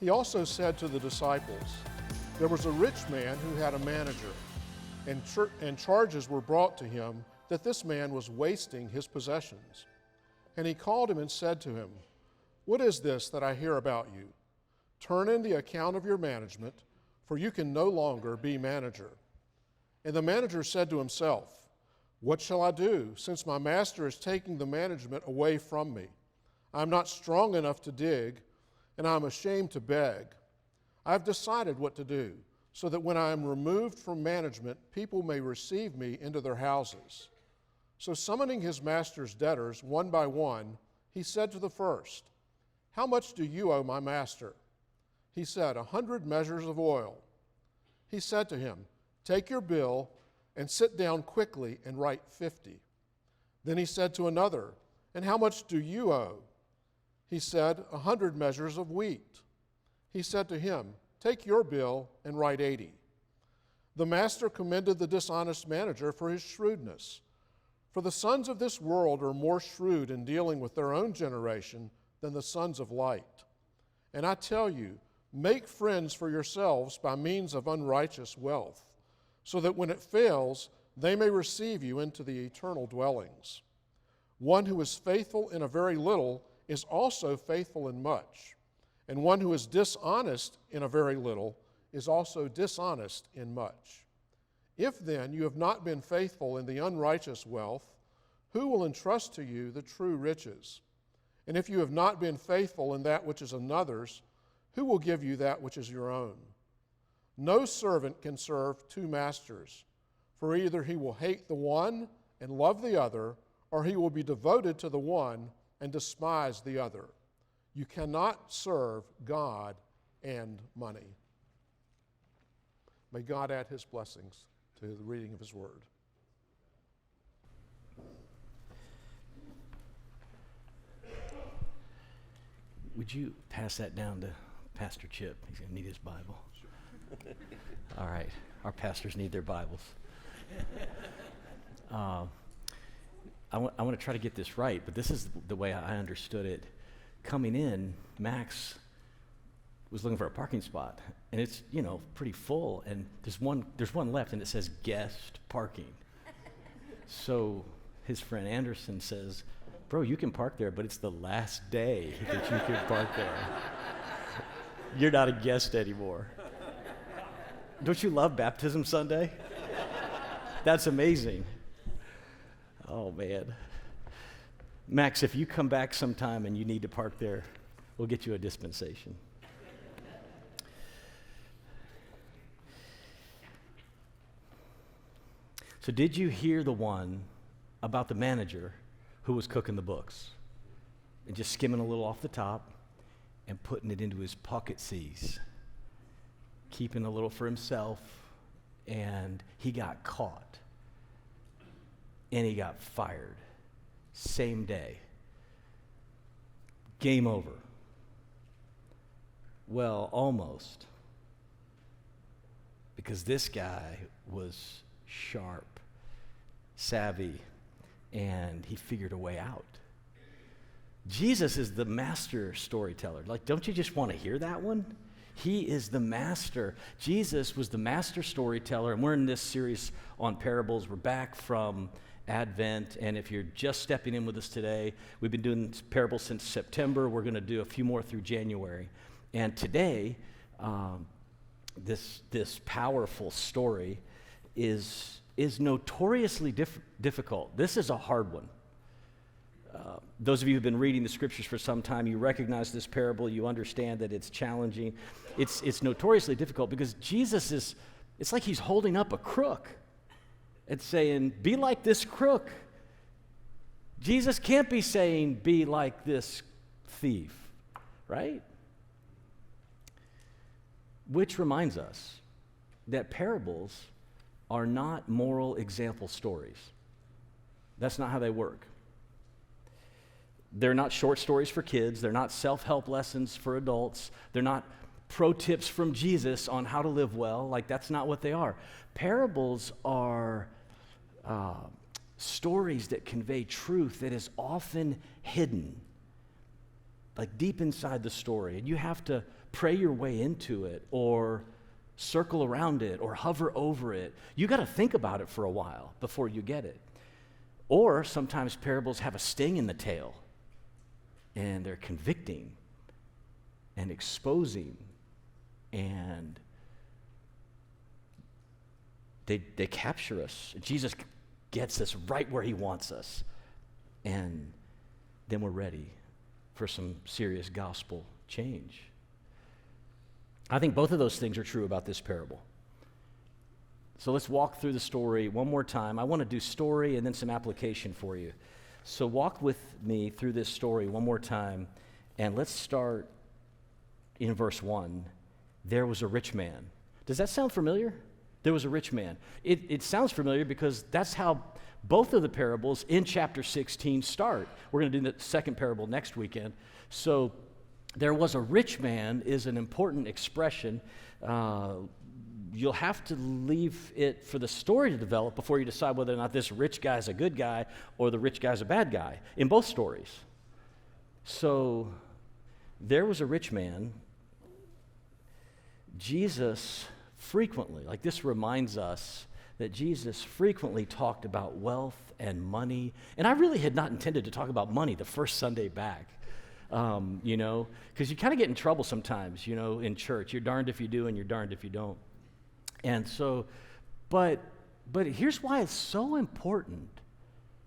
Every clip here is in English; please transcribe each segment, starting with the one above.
He also said to the disciples, "There was a rich man who had a manager, and charges were brought to him that this man was wasting his possessions. And he called him and said to him, 'What is this that I hear about you? Turn in the account of your management, for you can no longer be manager.' And the manager said to himself, 'What shall I do, since my master is taking the management away from me? I am not strong enough to dig, and I am ashamed to beg. I have decided what to do, so that when I am removed from management, people may receive me into their houses.' So summoning his master's debtors one by one, he said to the first, 'How much do you owe my master?' He said, 100 measures of oil.' He said to him, 'Take your bill and sit down quickly and write 50. Then he said to another, 'And how much do you owe?' He said, 100 measures of wheat.' He said to him, 'Take your bill and write 80. The master commended the dishonest manager for his shrewdness. For the sons of this world are more shrewd in dealing with their own generation than the sons of light. And I tell you, make friends for yourselves by means of unrighteous wealth, so that when it fails, they may receive you into the eternal dwellings. One who is faithful in a very little is also faithful in much, and one who is dishonest in a very little is also dishonest in much. If then you have not been faithful in the unrighteous wealth, who will entrust to you the true riches? And if you have not been faithful in that which is another's, who will give you that which is your own? No servant can serve two masters, for either he will hate the one and love the other, or he will be devoted to the one and despise the other. You cannot serve God and money." May God add his blessings to the reading of his word. Would you pass that down to Pastor Chip? He's going to need his Bible. Sure. All right. Our pastors need their Bibles. I want to try to get this right, but this is the way I understood it. Coming in, Max was looking for a parking spot, and it's, pretty full, and there's one left, and it says guest parking. So his friend Anderson says, "Bro, you can park there, but it's the last day that you can park there. You're not a guest anymore." Don't you love Baptism Sunday? That's amazing. Oh, man. Max, if you come back sometime and you need to park there, we'll get you a dispensation. So did you hear the one about the manager who was cooking the books and just skimming a little off the top and putting it into his pocket seas, keeping a little for himself, and he got caught and he got fired same day? Game over. Well, almost, because this guy was sharp, savvy, and he figured a way out. Jesus is the master storyteller. Don't you just want to hear that one? He is the master. Jesus was the master storyteller, and we're in this series on parables. We're back from Advent, and if you're just stepping in with us today, we've been doing parables since September. We're going to do a few more through January. And today, this powerful story is notoriously difficult. This is a hard one. Those of you who've been reading the scriptures for some time, you recognize this parable. You understand that it's challenging. It's notoriously difficult because Jesus it's like he's holding up a crook and saying, be like this crook. Jesus can't be saying, be like this thief, right? Which reminds us that parables are not moral example stories. That's not how they work. They're not short stories for kids. They're not self-help lessons for adults. They're not pro tips from Jesus on how to live well. That's not what they are. Parables are stories that convey truth that is often hidden, deep inside the story. And you have to pray your way into it or circle around it or hover over it. You got to think about it for a while before you get it. Or sometimes parables have a sting in the tail, and they're convicting and exposing, and they capture us. Jesus gets us right where he wants us, and then we're ready for some serious gospel change. I think both of those things are true about this parable. So let's walk through the story one more time. I want to do story and then some application for you. So walk with me through this story one more time, and let's start in verse 1. There was a rich man. Does that sound familiar? There was a rich man. It sounds familiar because that's how both of the parables in chapter 16 start. We're going to do the second parable next weekend. So there was a rich man is an important expression. You'll have to leave it for the story to develop before you decide whether or not this rich guy is a good guy or the rich guy's a bad guy in both stories. So there was a rich man. Jesus frequently, like this reminds us that Jesus frequently talked about wealth and money. And I really had not intended to talk about money the first Sunday back, because you kind of get in trouble sometimes, in church. You're darned if you do and you're darned if you don't. And so, but here's why it's so important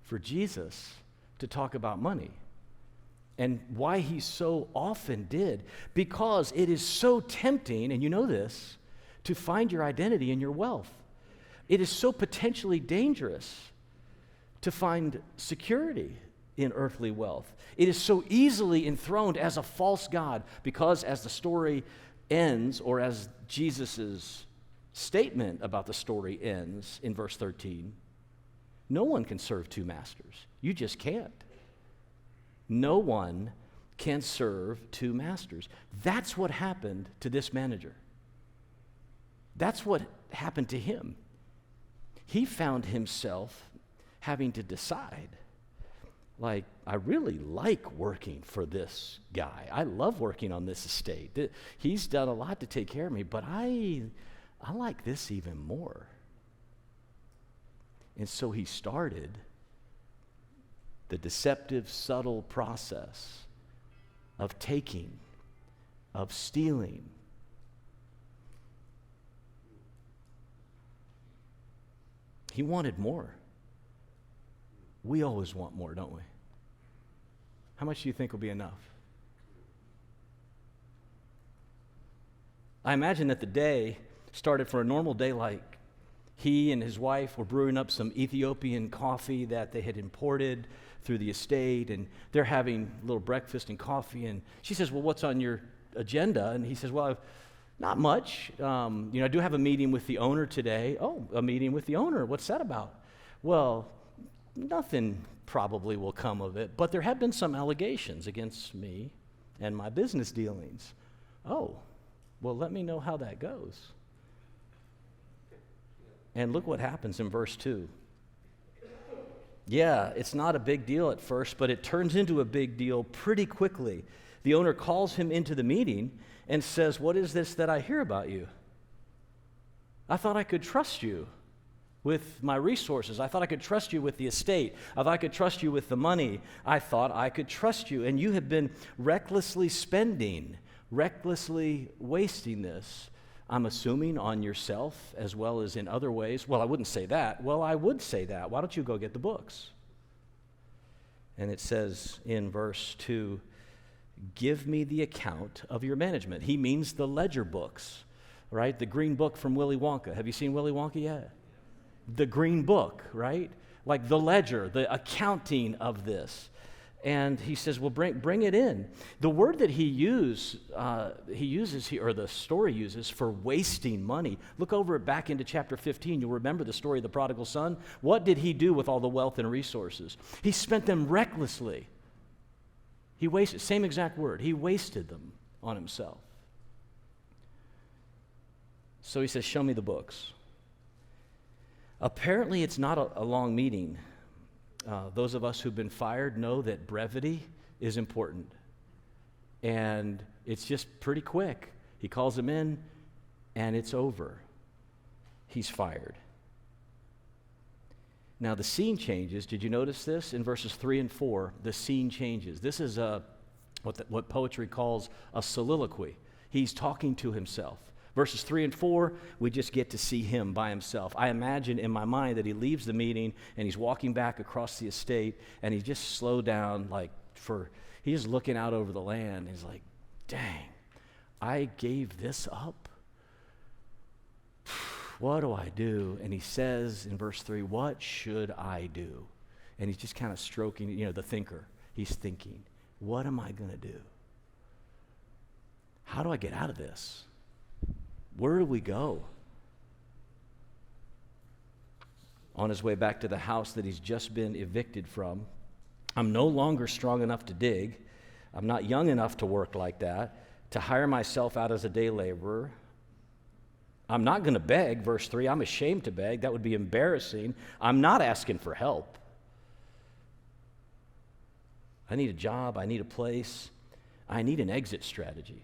for Jesus to talk about money and why he so often did, because it is so tempting, and you know this, to find your identity in your wealth. It is so potentially dangerous to find security in earthly wealth. It is so easily enthroned as a false god because as the story ends, or as Jesus' statement about the story ends in verse 13, no one can serve two masters. You just can't. No one can serve two masters. That's what happened to this manager. That's what happened to him. He found himself having to decide, like, I really like working for this guy. I love working on this estate. He's done a lot to take care of me, but I like this even more. And so he started the deceptive, subtle process of taking, of stealing. He wanted more. We always want more, don't we? How much do you think will be enough? I imagine that the day started for a normal day, like he and his wife were brewing up some Ethiopian coffee that they had imported through the estate, and they're having a little breakfast and coffee, and she says, well, what's on your agenda? And he says, well, not much. I do have a meeting with the owner today. Oh, a meeting with the owner. What's that about? Well, nothing probably will come of it, but there have been some allegations against me and my business dealings. Oh, well, let me know how that goes. And look what happens in verse 2. Yeah, it's not a big deal at first, but it turns into a big deal pretty quickly. The owner calls him into the meeting and says, what is this that I hear about you? I thought I could trust you with my resources. I thought I could trust you with the estate. I thought I could trust you with the money. I thought I could trust you. And you have been recklessly spending, recklessly wasting this. I'm assuming on yourself as well as in other ways. Well, I wouldn't say that. Well, I would say that. Why don't you go get the books? And it says in verse 2, give me the account of your management. He means the ledger books, right? The green book from Willy Wonka. Have you seen Willy Wonka yet? The green book, right? Like the ledger, the accounting of this. And he says, well, bring it in. The word that he uses here, or the story uses, for wasting money. Look over it back into chapter 15. You'll remember the story of the prodigal son. What did he do with all the wealth and resources? He spent them recklessly. He wasted, same exact word. He wasted them on himself. So he says, show me the books. Apparently, it's not a long meeting. Those of us who've been fired know that brevity is important. And it's just pretty quick. He calls him in, and it's over. He's fired. Now, the scene changes. Did you notice this? In verses 3 and 4, the scene changes. This is what poetry calls a soliloquy. He's talking to himself. Verses 3 and 4, we just get to see him by himself. I imagine in my mind that he leaves the meeting and he's walking back across the estate and he just slowed down he's looking out over the land. He's like, dang, I gave this up? What do I do? And he says in verse 3, what should I do? And he's just kind of stroking, the thinker. He's thinking, what am I going to do? How do I get out of this? Where do we go? On his way back to the house that he's just been evicted from, I'm no longer strong enough to dig. I'm not young enough to work like that, to hire myself out as a day laborer. I'm not going to beg, verse 3. I'm ashamed to beg. That would be embarrassing. I'm not asking for help. I need a job. I need a place. I need an exit strategy.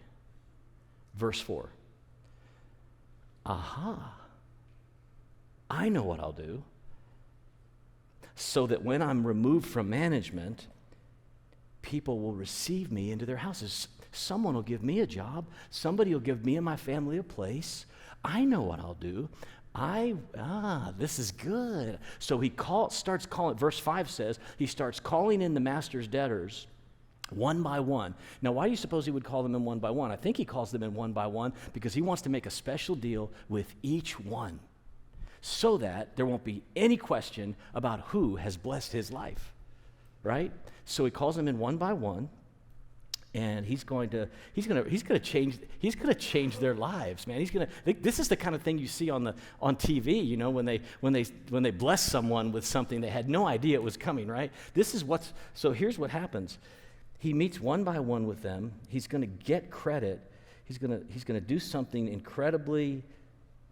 Verse 4. Aha. I know what I'll do. So that when I'm removed from management, people will receive me into their houses. Someone will give me a job. Somebody will give me and my family a place. I know what I'll do. This is good. So he starts calling, verse 5 says, he starts calling in the master's debtors one by one. Now, why do you suppose he would call them in one by one? I think he calls them in one by one because he wants to make a special deal with each one so that there won't be any question about who has blessed his life, right? So he calls them in one by one. And he's going to change their lives, man. This is the kind of thing you see on TV, when they bless someone with something they had no idea it was coming, right? So here's what happens. He meets one by one with them. He's going to get credit. He's going to do something incredibly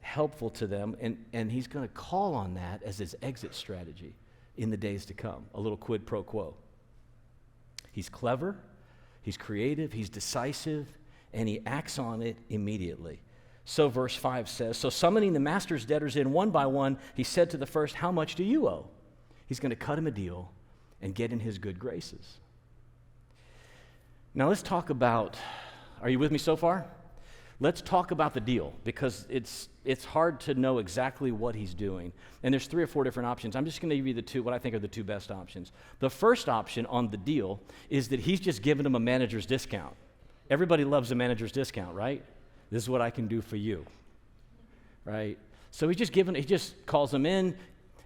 helpful to them, and he's going to call on that as his exit strategy in the days to come, a little quid pro quo. He's clever. He's creative, he's decisive, and he acts on it immediately. So verse 5 says, so summoning the master's debtors in one by one, he said to the first, how much do you owe? He's going to cut him a deal and get in his good graces. Now let's talk about, are you with me so far? Let's talk about the deal, because it's hard to know exactly what he's doing. And there's 3 or 4 different options. I'm just going to give you what I think are the 2 best options. The first option on the deal is that he's just giving them a manager's discount. Everybody loves a manager's discount, right? This is what I can do for you, right? So he just calls them in,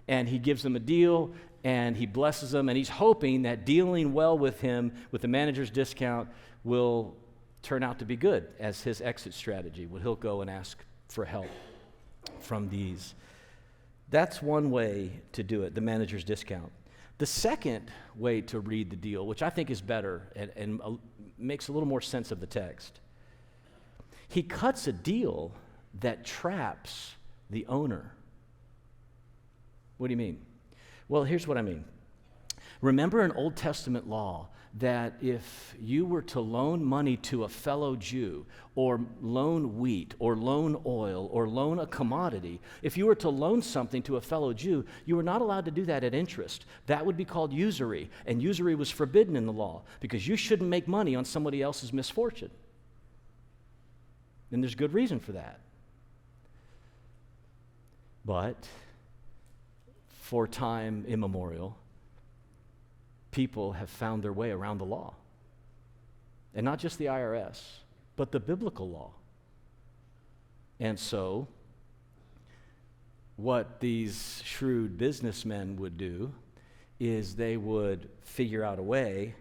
and he gives them a deal, and he blesses them, and he's hoping that dealing well with him with the manager's discount will turn out to be good as his exit strategy. He'll go and ask for help from these. That's one way to do it, the manager's discount. The second way to read the deal, which I think is better and makes a little more sense of the text, he cuts a deal that traps the owner. What do you mean? Well, here's what I mean. Remember an Old Testament law that if you were to loan money to a fellow Jew, or loan wheat, or loan oil, or loan a commodity, if you were to loan something to a fellow Jew, you were not allowed to do that at interest. That would be called usury, and usury was forbidden in the law, because you shouldn't make money on somebody else's misfortune. And there's good reason for that. But for time immemorial, people have found their way around the law. And not just the IRS, but the biblical law. And so, what these shrewd businessmen would do is they would figure out a way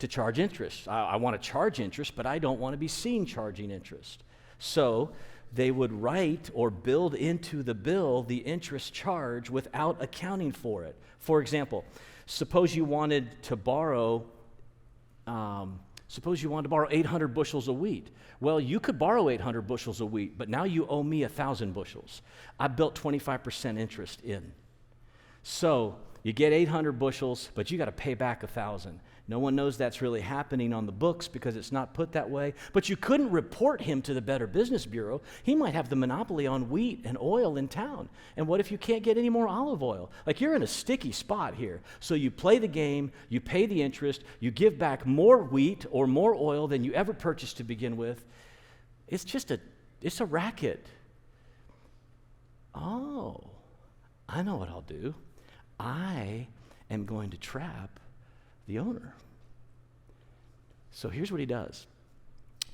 to charge interest. I want to charge interest, but I don't want to be seen charging interest. So, they would write or build into the bill the interest charge without accounting for it. For example, suppose you wanted to borrow 800 bushels of wheat. Well, you could borrow 800 bushels of wheat, but now you owe me 1,000 bushels. I built 25% interest in. So you get 800 bushels, but you got to pay back 1,000. No one knows that's really happening on the books because it's not put that way. But you couldn't report him to the Better Business Bureau. He might have the monopoly on wheat and oil in town. And what if you can't get any more olive oil? Like, you're in a sticky spot here. So you play the game, you pay the interest, you give back more wheat or more oil than you ever purchased to begin with. It's a racket. Oh, I know what I'll do. I am going to trap the owner. So here's what he does.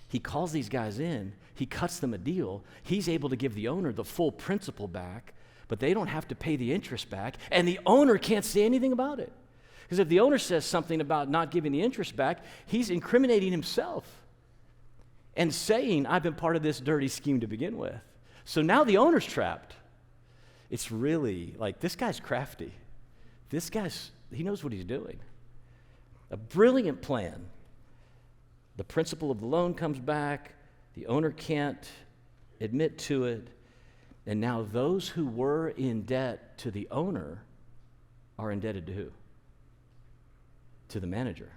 He calls these guys in, he cuts them a deal, he's able to give the owner the full principal back, but they don't have to pay the interest back, and the owner can't say anything about it. Because if the owner says something about not giving the interest back, he's incriminating himself and saying, I've been part of this dirty scheme to begin with. So now the owner's trapped. It's really like, this guy's crafty. He knows what he's doing. A brilliant plan. The principal of the loan comes back, the owner can't admit to it, and now those who were in debt to the owner are indebted to who? To the manager.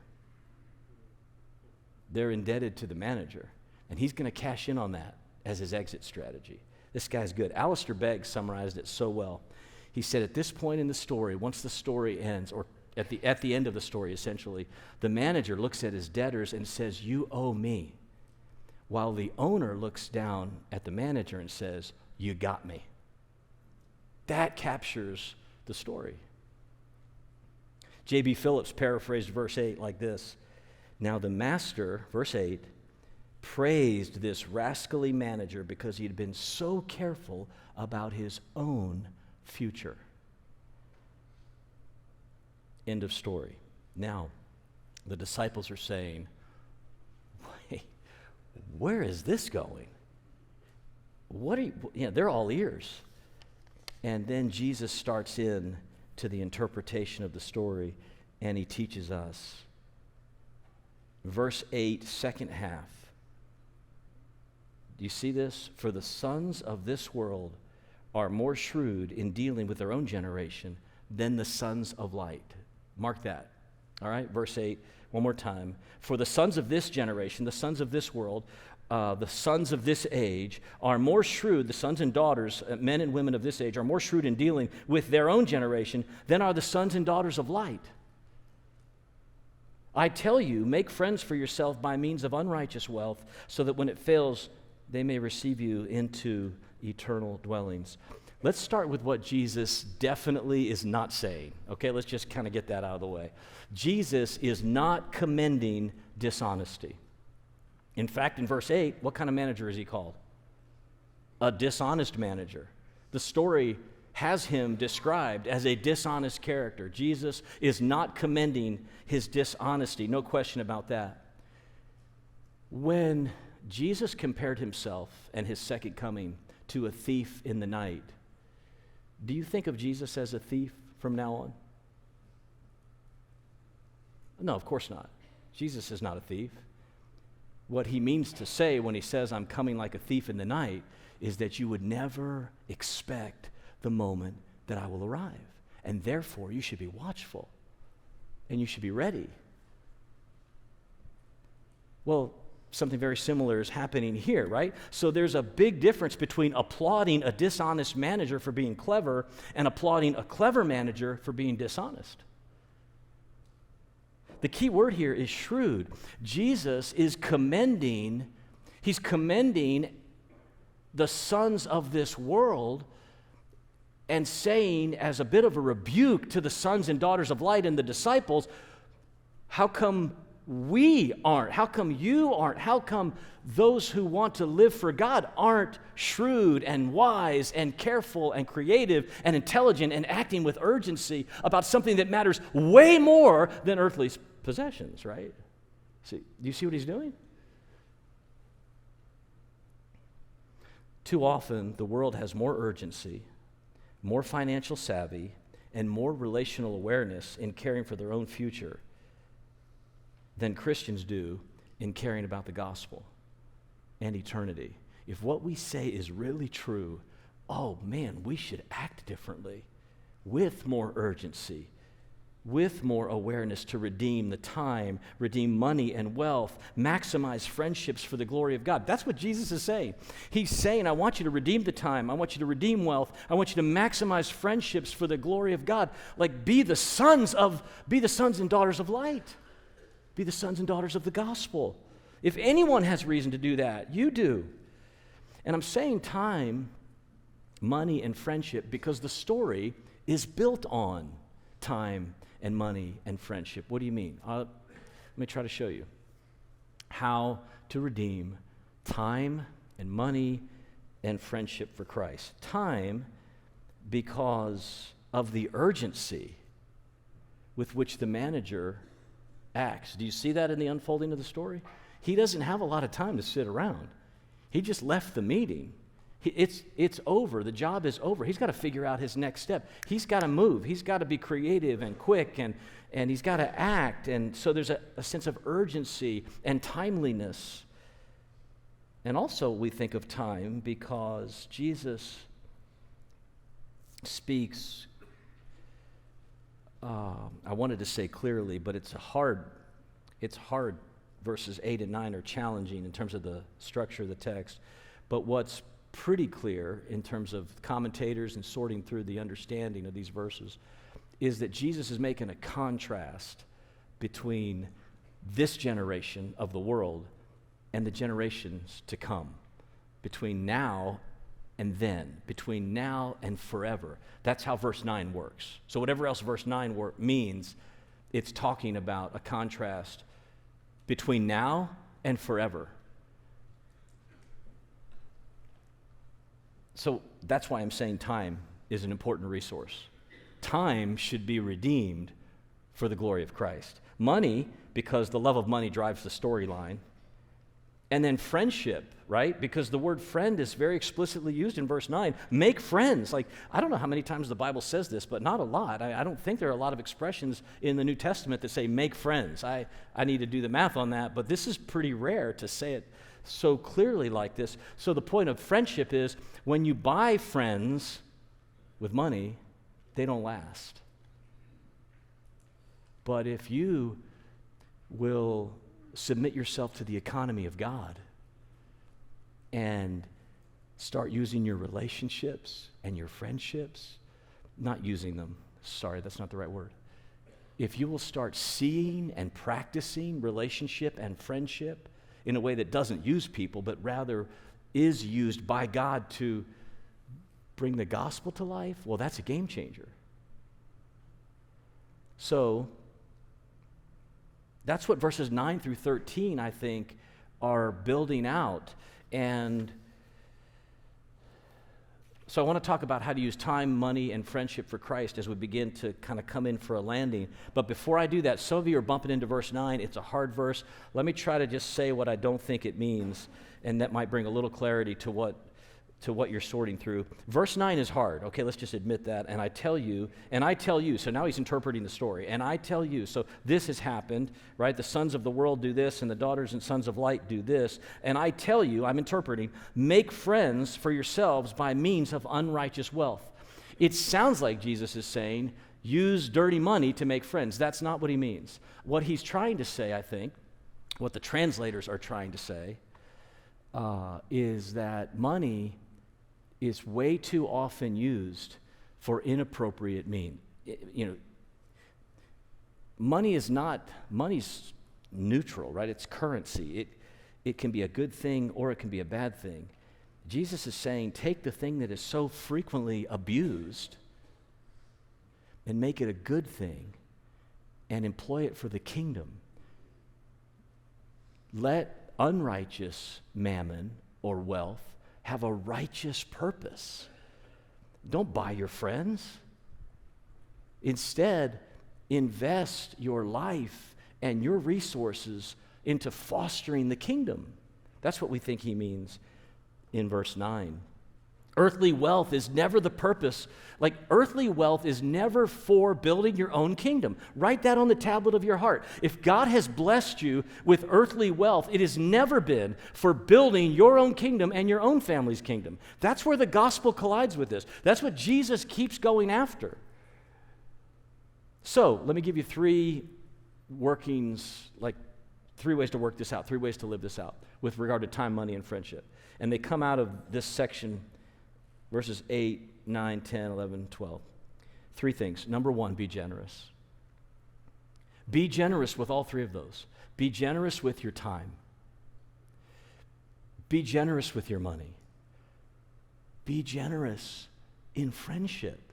They're indebted to the manager, and he's going to cash in on that as his exit strategy. This guy's good. Alistair Begg summarized it so well. He said, at this point in the story, once the story ends, or at the end of the story, essentially, the manager looks at his debtors and says, you owe me, while the owner looks down at the manager and says, you got me. That captures the story. J.B. Phillips paraphrased verse 8 like this. Now the master, verse 8, praised this rascally manager because he had been so careful about his own future. End of story. Now, the disciples are saying, wait, where is this going? They're all ears. And then Jesus starts in to the interpretation of the story, and he teaches us. Verse 8, second half. Do you see this? For the sons of this world are more shrewd in dealing with their own generation than the sons of light. Mark that. All right, verse 8, one more time. For the sons of this generation, the sons of this world, the sons of this age are more shrewd, the sons and daughters, men and women of this age, are more shrewd in dealing with their own generation than are the sons and daughters of light. I tell you, make friends for yourself by means of unrighteous wealth, so that when it fails, they may receive you into eternal dwellings. Let's start with what Jesus definitely is not saying. Okay, let's just kind of get that out of the way. Jesus is not commending dishonesty. In fact, in verse 8, what kind of manager is he called? A dishonest manager. The story has him described as a dishonest character. Jesus is not commending his dishonesty, no question about that. When Jesus compared himself and his second coming to a thief in the night, do you think of Jesus as a thief from now on? No, of course not. Jesus is not a thief. What he means to say when he says, I'm coming like a thief in the night, is that you would never expect the moment that I will arrive. And therefore, you should be watchful. And you should be ready. Well, something very similar is happening here, right? So there's a big difference between applauding a dishonest manager for being clever and applauding a clever manager for being dishonest. The key word here is shrewd. Jesus is commending the sons of this world and saying, as a bit of a rebuke to the sons and daughters of light and the disciples, how come we aren't? How come you aren't? How come those who want to live for God aren't shrewd and wise and careful and creative and intelligent and acting with urgency about something that matters way more than earthly possessions, right? See, do you see what he's doing? Too often, the world has more urgency, more financial savvy, and more relational awareness in caring for their own future than Christians do in caring about the gospel and eternity. If what we say is really true, oh man, we should act differently with more urgency with more awareness to redeem the time, redeem money and wealth, maximize friendships for the glory of God. That's what Jesus is saying. He's saying, I want you to redeem the time. I want you to redeem wealth. I want you to maximize friendships for the glory of God. Like be the sons and daughters of light. Be the sons and daughters of the gospel. If anyone has reason to do that, you do. And I'm saying time, money, and friendship because the story is built on time and money and friendship. What do you mean? Let me try to show you how to redeem time and money and friendship for Christ. Time, because of the urgency with which the manager acts. Do you see that in the unfolding of the story? He doesn't have a lot of time to sit around. He just left the meeting. It's over. The job is over. He's got to figure out his next step. He's got to move. He's got to be creative and quick, and he's got to act. And so there's a sense of urgency and timeliness. And also we think of time because Jesus speaks, I wanted to say clearly, but it's hard. Verses 8 and 9 are challenging in terms of the structure of the text. But what's pretty clear in terms of commentators and sorting through the understanding of these verses is that Jesus is making a contrast between this generation of the world and the generations to come, between now and then, between now and forever. That's how verse 9 works. So whatever else verse 9 means, it's talking about a contrast between now and forever. So that's why I'm saying time is an important resource. Time should be redeemed for the glory of Christ. Money, because the love of money drives the storyline. And then friendship, right? Because the word friend is very explicitly used in verse 9. Make friends. Like, I don't know how many times the Bible says this, but not a lot. I don't think there are a lot of expressions in the New Testament that say make friends. I need to do the math on that, but this is pretty rare to say it so clearly like this. So the point of friendship is when you buy friends with money, they don't last. But if you will submit yourself to the economy of God and start using your relationships and your friendships, not using them, sorry, that's not the right word. If you will start seeing and practicing relationship and friendship in a way that doesn't use people, but rather is used by God to bring the gospel to life, well, that's a game changer. So that's what verses 9 through 13, I think, are building out. And so I want to talk about how to use time, money, and friendship for Christ as we begin to kind of come in for a landing. But before I do that, some of you are bumping into verse 9. It's a hard verse. Let me try to just say what I don't think it means, and that might bring a little clarity to what you're sorting through. Verse 9 is hard. Okay, let's just admit that. And I tell you, so now he's interpreting the story. And I tell you, so this has happened, right? The sons of the world do this, and the daughters and sons of light do this. And I tell you, I'm interpreting, make friends for yourselves by means of unrighteous wealth. It sounds like Jesus is saying, use dirty money to make friends. That's not what he means. What he's trying to say, I think, what the translators are trying to say, is that money is way too often used for inappropriate means. Money's neutral, right? It's currency. It can be a good thing or it can be a bad thing. Jesus is saying, take the thing that is so frequently abused and make it a good thing and employ it for the kingdom. Let unrighteous mammon or wealth have a righteous purpose. Don't buy your friends. Instead, invest your life and your resources into fostering the kingdom. That's what we think he means in verse 9. Earthly wealth is never the purpose. Like, earthly wealth is never for building your own kingdom. Write that on the tablet of your heart. If God has blessed you with earthly wealth, it has never been for building your own kingdom and your own family's kingdom. That's where the gospel collides with this. That's what Jesus keeps going after. So let me give you three workings, like 3 ways to work this out, 3 ways to live this out with regard to time, money, and friendship. And they come out of this section, verses 8, 9, 10, 11, 12. 3 things. Number 1, be generous. Be generous with all 3 of those. Be generous with your time. Be generous with your money. Be generous in friendship.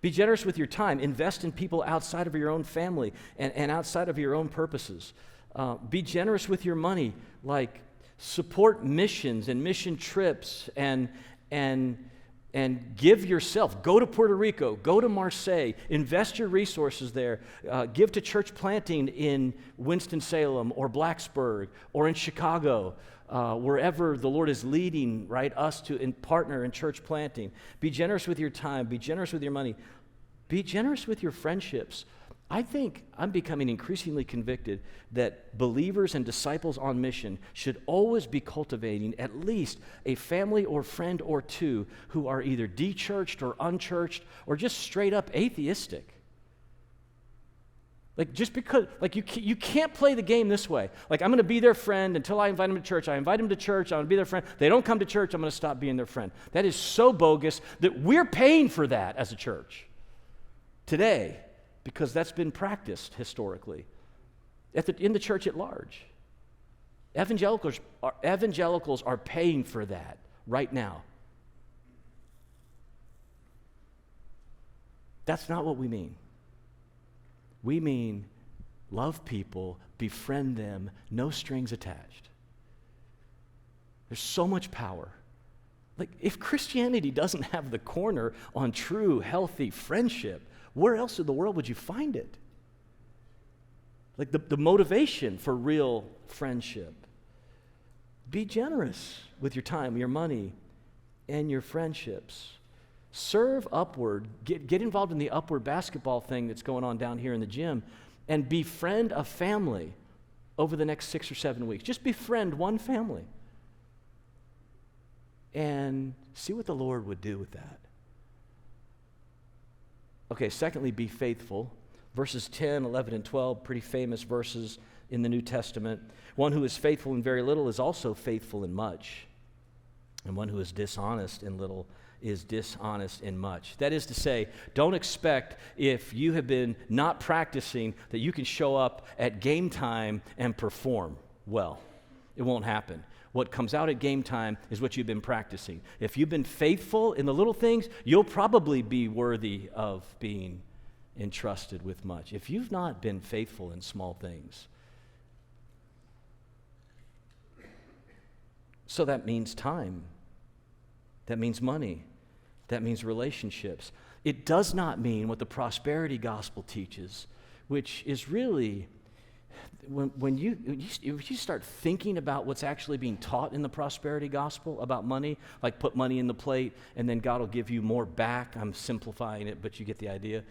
Be generous with your time. Invest in people outside of your own family and outside of your own purposes. Be generous with your money, like support missions and mission trips and give yourself. Go to Puerto Rico, go to Marseille, invest your resources there. Give to church planting in Winston-Salem or Blacksburg or in Chicago, wherever the Lord is leading, right, us to partner in church planting. Be generous with your time. Be generous with your money. Be generous with your friendships. I think I'm becoming increasingly convicted that believers and disciples on mission should always be cultivating at least a family or friend or 2 who are either de-churched or unchurched or just straight up atheistic. Like, just because, like, you can't play the game this way. Like, I'm going to be their friend until I invite them to church. I invite them to church. I'm going to be their friend. They don't come to church. I'm going to stop being their friend. That is so bogus that we're paying for that as a church today, because that's been practiced historically in the church at large. Evangelicals are paying for that right now. That's not what we mean. We mean love people, befriend them, no strings attached. There's so much power. Like, if Christianity doesn't have the corner on true, healthy friendship, where else in the world would you find it? Like the motivation for real friendship. Be generous with your time, your money, and your friendships. Serve upward. Get involved in the upward basketball thing that's going on down here in the gym, and befriend a family over the next 6 or 7 weeks. Just befriend one family and see what the Lord would do with that. Okay, secondly, be faithful. Verses 10, 11, and 12, pretty famous verses in the New Testament. One who is faithful in very little is also faithful in much. And one who is dishonest in little is dishonest in much. That is to say, don't expect, if you have been not practicing, that you can show up at game time and perform well. It won't happen. What comes out at game time is what you've been practicing. If you've been faithful in the little things, you'll probably be worthy of being entrusted with much. If you've not been faithful in small things, so that means time. That means money. That means relationships. It does not mean what the prosperity gospel teaches, which is really, when you start thinking about what's actually being taught in the prosperity gospel about money, like put money in the plate and then God will give you more back. I'm simplifying it, but you get the idea.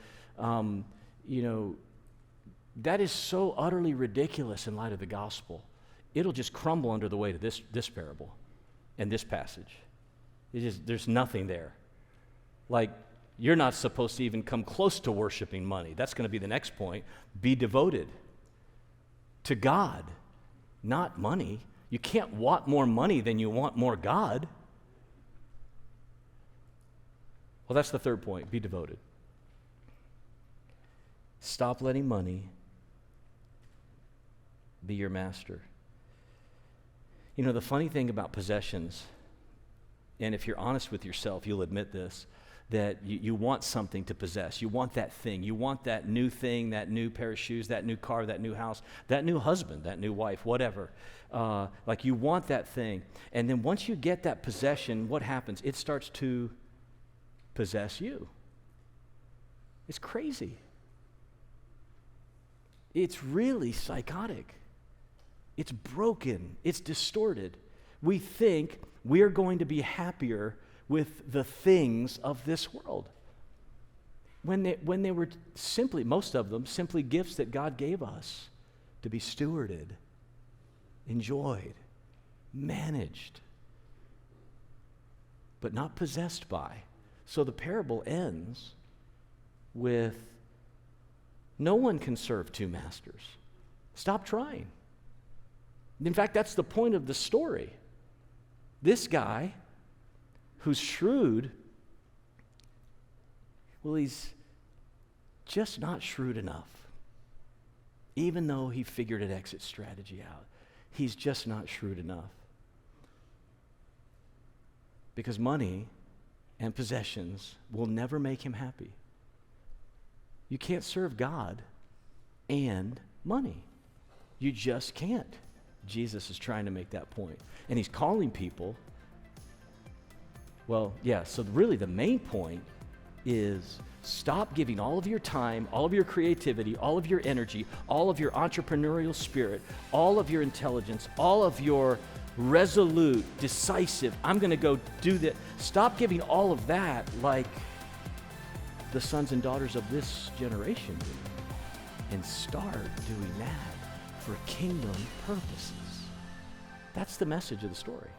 That is so utterly ridiculous in light of the gospel. It'll just crumble under the weight of this parable and this passage. There's nothing there. Like, you're not supposed to even come close to worshiping money. That's going to be the next point. Be devoted to God, not money. You can't want more money than you want more God. Well, that's the third point. Be devoted. Stop letting money be your master. You know, the funny thing about possessions, and if you're honest with yourself, you'll admit this, that you want something to possess. You want that thing. You want that new thing, that new pair of shoes, that new car, that new house, that new husband, that new wife, whatever. Like, you want that thing. And then once you get that possession, what happens? It starts to possess you. It's crazy. It's really psychotic. It's broken. It's distorted. We think we are going to be happier with the things of this world, when they were simply, most of them, simply gifts that God gave us to be stewarded, enjoyed, managed, but not possessed by. So the parable ends with no one can serve two masters. Stop trying. In fact, that's the point of the story. This guy who's shrewd, well, he's just not shrewd enough. Even though he figured an exit strategy out, he's just not shrewd enough. Because money and possessions will never make him happy. You can't serve God and money. You just can't. Jesus is trying to make that point. And he's calling people, well, yeah, so really the main point is stop giving all of your time, all of your creativity, all of your energy, all of your entrepreneurial spirit, all of your intelligence, all of your resolute, decisive, I'm going to go do that. Stop giving all of that like the sons and daughters of this generation do, and start doing that for kingdom purposes. That's the message of the story.